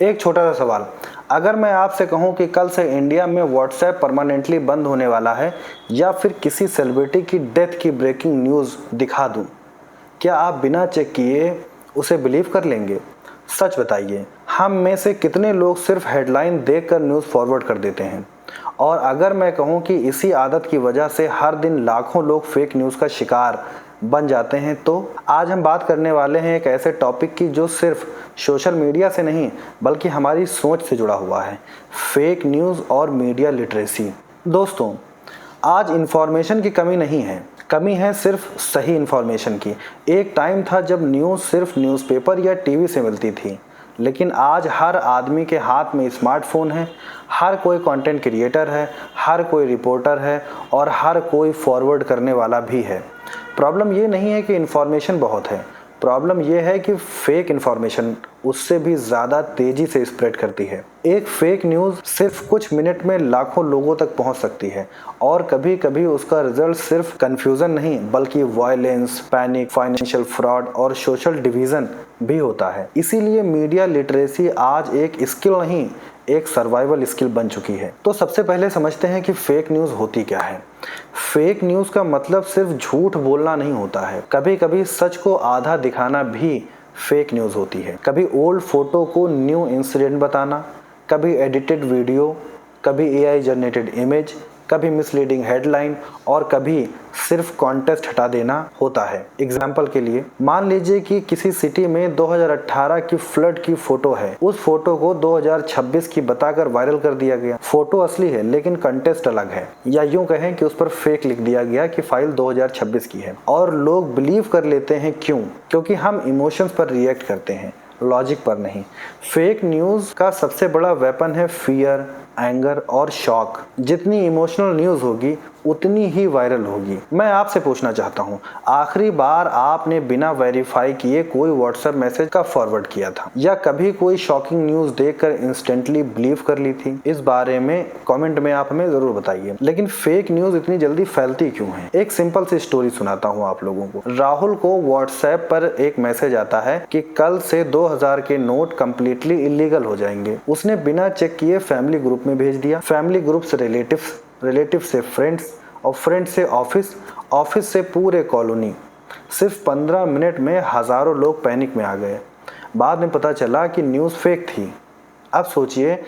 एक छोटा सा सवाल, अगर मैं आपसे कहूं कि कल से इंडिया में व्हाट्सएप परमानेंटली बंद होने वाला है या फिर किसी सेलिब्रिटी की डेथ की ब्रेकिंग न्यूज़ दिखा दूं, क्या आप बिना चेक किए उसे बिलीव कर लेंगे? सच बताइए, हम में से कितने लोग सिर्फ हेडलाइन देखकर न्यूज़ फॉरवर्ड कर देते हैं? और अगर मैं कहूं कि इसी आदत की वजह से हर दिन लाखों लोग फेक न्यूज़ का शिकार बन जाते हैं, तो आज हम बात करने वाले हैं एक ऐसे टॉपिक की जो सिर्फ सोशल मीडिया से नहीं बल्कि हमारी सोच से जुड़ा हुआ है, फेक न्यूज़ और मीडिया लिटरेसी। दोस्तों, आज इन्फॉर्मेशन की कमी नहीं है, कमी है सिर्फ सही इन्फॉर्मेशन की। एक टाइम था जब न्यूज़ सिर्फ न्यूज़पेपर या टीवी से मिलती थी, लेकिन आज हर आदमी के हाथ में स्मार्टफोन है, हर कोई कंटेंट क्रिएटर है, हर कोई रिपोर्टर है और हर कोई फॉरवर्ड करने वाला भी है। प्रॉब्लम ये नहीं है कि इन्फॉर्मेशन बहुत है, प्रॉब्लम ये है कि फेक इन्फॉर्मेशन उससे भी ज़्यादा तेज़ी से स्प्रेड करती है। एक फेक न्यूज़ सिर्फ कुछ मिनट में लाखों लोगों तक पहुंच सकती है और कभी कभी उसका रिजल्ट सिर्फ कंफ्यूजन नहीं बल्कि वायलेंस, पैनिक, फाइनेंशियल फ्रॉड और सोशल डिवीज़न भी होता है। इसीलिए मीडिया लिटरेसी आज एक स्किल नहीं, एक सर्वाइवल स्किल बन चुकी है। तो सबसे पहले समझते हैं कि फेक न्यूज़ होती क्या है। फेक न्यूज़ का मतलब सिर्फ झूठ बोलना नहीं होता है, कभी कभी सच को आधा दिखाना भी फेक न्यूज़ होती है। कभी ओल्ड फोटो को न्यू इंसिडेंट बताना, कभी एडिटेड वीडियो, कभी एआई जनरेटेड इमेज, कभी मिसलीडिंग हेडलाइन और कभी सिर्फ कॉन्टेस्ट हटा देना होता है। एग्जाम्पल के लिए मान लीजिए कि किसी सिटी में 2018 की फ्लड की फोटो है, उस फोटो को 2026 की बताकर वायरल कर दिया गया। फोटो असली है लेकिन कंटेस्ट अलग है, या यूं कहें कि उस पर फेक लिख दिया गया कि फाइल 2026 की है और लोग बिलीव कर लेते हैं। क्यों? क्योंकि हम इमोशंस पर रिएक्ट करते हैं, लॉजिक पर नहीं। फेक न्यूज़ का सबसे बड़ा वेपन है फियर, एंगर और शॉक। जितनी इमोशनल न्यूज़ होगी उतनी ही वायरल होगी। मैं आपसे पूछना चाहता हूँ, आखिरी बार आपने बिना वेरीफाई किए कोई व्हाट्सएप मैसेज का फॉरवर्ड किया था या कभी कोई शॉकिंग न्यूज़ देखकर इंस्टेंटली बिलीव कर ली थी? इस बारे में कमेंट में आप हमें ज़रूर बताइए। लेकिन फेक न्यूज़ इतनी जल्दी फैलती क्यों है? एक सिंपल सी स्टोरी सुनाता हूँ आप लोगों को। राहुल को व्हाट्सएप पर एक मैसेज आता है कि कल से 2000 के नोट कंप्लीटली इलीगल हो जाएंगे। उसने बिना चेक किए फैमिली ग्रुप में भेज दिया, फैमिली ग्रुप से रिलेटिव से फ्रेंड्स और फ्रेंड्स से ऑफिस से पूरे कॉलोनी। सिर्फ 15 मिनट में हज़ारों लोग पैनिक में आ गए। बाद में पता चला कि न्यूज़ फेक थी। अब सोचिए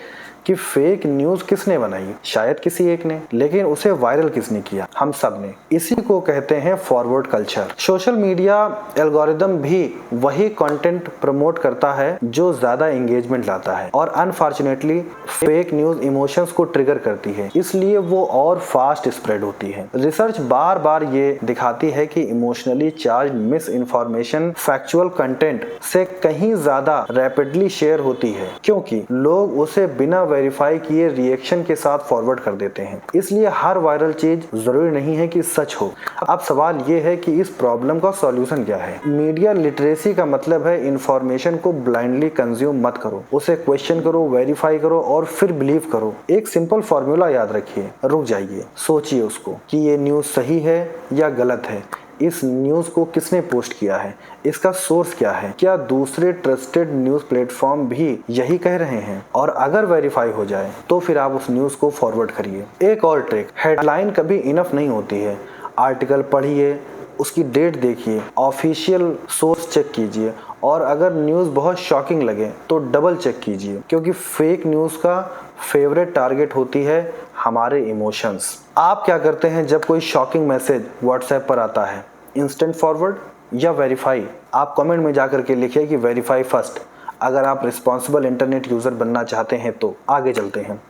कि फेक न्यूज़ किसने बनाई? शायद किसी एक ने, लेकिन उसे वायरल किसने किया? हम सब ने। इसी को कहते हैं forward culture. Social media algorithm भी वही कंटेंट प्रमोट करता है जो ज़्यादा एंगेजमेंट लाता है, और अनफॉर्चुनेटली फेक न्यूज़ इमोशंस को ट्रिगर करती है, इसलिए वो और फास्ट स्प्रेड होती है। रिसर्च बार बार ये दिखाती है कि emotionally charge miss information factual content से कहीं ज़्यादा रैपिडली शेयर होती है, क्योंकि लोग उसे बिना वेरीफाई किए रिएक्शन के साथ फॉरवर्ड कर देते हैं। इसलिए हर वायरल चीज जरूरी नहीं है कि सच हो। अब सवाल ये है कि इस प्रॉब्लम का सॉल्यूशन क्या है? मीडिया लिटरेसी का मतलब है इंफॉर्मेशन को ब्लाइंडली कंज्यूम मत करो, उसे क्वेश्चन करो, वेरीफाई करो और फिर बिलीव करो। एक सिंपल फॉर्मूला याद रखिए, रुक जाइए, सोचिए उसको कि ये न्यूज़ सही है या गलत है, इस न्यूज़ को किसने पोस्ट किया है, इसका सोर्स क्या है, क्या दूसरे ट्रस्टेड न्यूज़ प्लेटफॉर्म भी यही कह रहे हैं, और अगर वेरीफाई हो जाए तो फिर आप उस न्यूज़ को फॉरवर्ड करिए। एक और ट्रिक, हेडलाइन कभी इनफ नहीं होती है। आर्टिकल पढ़िए, उसकी डेट देखिए, ऑफिशियल सोर्स चेक कीजिए और अगर न्यूज़ बहुत शॉकिंग लगे तो डबल चेक कीजिए, क्योंकि फेक न्यूज़ का फेवरेट टारगेट होती है हमारे इमोशंस। आप क्या करते हैं जब कोई शॉकिंग मैसेज व्हाट्सएप पर आता है? इंस्टेंट फॉरवर्ड या वेरीफाई? आप कमेंट में जाकर के लिखिए कि वेरीफाई फर्स्ट, अगर आप रिस्पॉन्सिबल इंटरनेट यूज़र बनना चाहते हैं तो। आगे चलते हैं,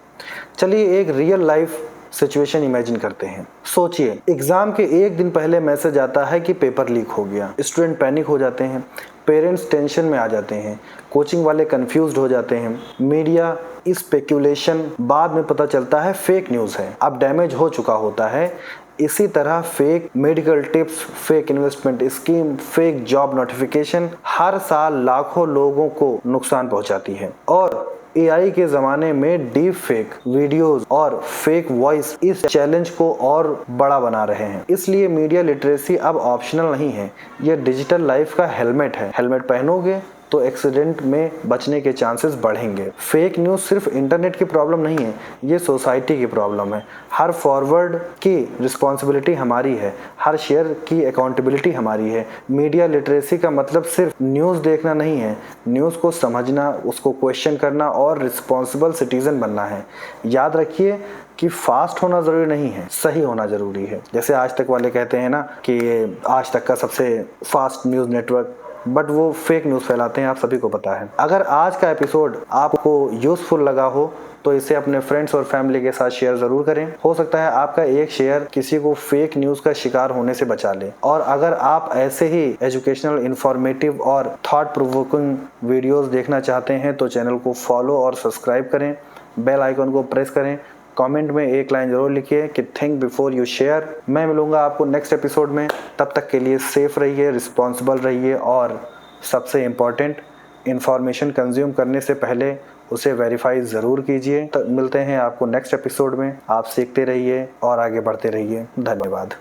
चलिए एक रियल लाइफ सिचुएशन इमेजिन करते हैं। सोचिए, एग्जाम के एक दिन पहले मैसेज आता है कि पेपर लीक हो गया। स्टूडेंट पैनिक हो जाते हैं, पेरेंट्स टेंशन में आ जाते हैं, कोचिंग वाले कंफ्यूज्ड हो जाते हैं। मीडिया स्पेक्यूलेशन, बाद में पता चलता है फेक न्यूज़ है, अब डैमेज हो चुका होता है। इसी तरह fake medical tips, fake investment scheme, fake job notification हर साल लाखों लोगों को नुकसान पहुंचाती है। और एआई के ज़माने में डीप फेक वीडियोस और फेक वॉइस इस चैलेंज को और बड़ा बना रहे हैं। इसलिए मीडिया लिटरेसी अब ऑप्शनल नहीं है, यह डिजिटल लाइफ का हेलमेट है। हेलमेट पहनोगे तो एक्सीडेंट में बचने के चांसेस बढ़ेंगे। फेक न्यूज़ सिर्फ इंटरनेट की प्रॉब्लम नहीं है, ये सोसाइटी की प्रॉब्लम है। हर फॉरवर्ड की रिस्पॉन्सिबिलिटी हमारी है, हर शेयर की अकाउंटेबिलिटी हमारी है। मीडिया लिटरेसी का मतलब सिर्फ न्यूज़ देखना नहीं है, न्यूज़ को समझना, उसको क्वेश्चन करना और रिस्पॉन्सिबल सिटीजन बनना है। याद रखिए कि फास्ट होना ज़रूरी नहीं है, सही होना ज़रूरी है। जैसे आज तक वाले कहते हैं ना कि आज तक का सबसे फास्ट न्यूज़ नेटवर्क, बट वो फेक न्यूज़ फैलाते हैं, आप सभी को पता है। अगर आज का एपिसोड आपको यूज़फुल लगा हो तो इसे अपने फ्रेंड्स और फैमिली के साथ शेयर ज़रूर करें। हो सकता है आपका एक शेयर किसी को फेक न्यूज़ का शिकार होने से बचा ले। और अगर आप ऐसे ही एजुकेशनल, इंफॉर्मेटिव और थॉट प्रोवोकिंग वीडियोस देखना चाहते हैं तो चैनल को फॉलो और सब्सक्राइब करें, बेल आइकन को प्रेस करें। कमेंट में एक लाइन जरूर लिखिए कि थिंक बिफोर यू शेयर। मैं मिलूंगा आपको नेक्स्ट एपिसोड में। तब तक के लिए सेफ रहिए, रिस्पॉन्सिबल रहिए और सबसे इम्पॉर्टेंट, इंफॉर्मेशन कंज्यूम करने से पहले उसे वेरीफाई ज़रूर कीजिए। तो मिलते हैं आपको नेक्स्ट एपिसोड में। आप सीखते रहिए और आगे बढ़ते रहिए। धन्यवाद।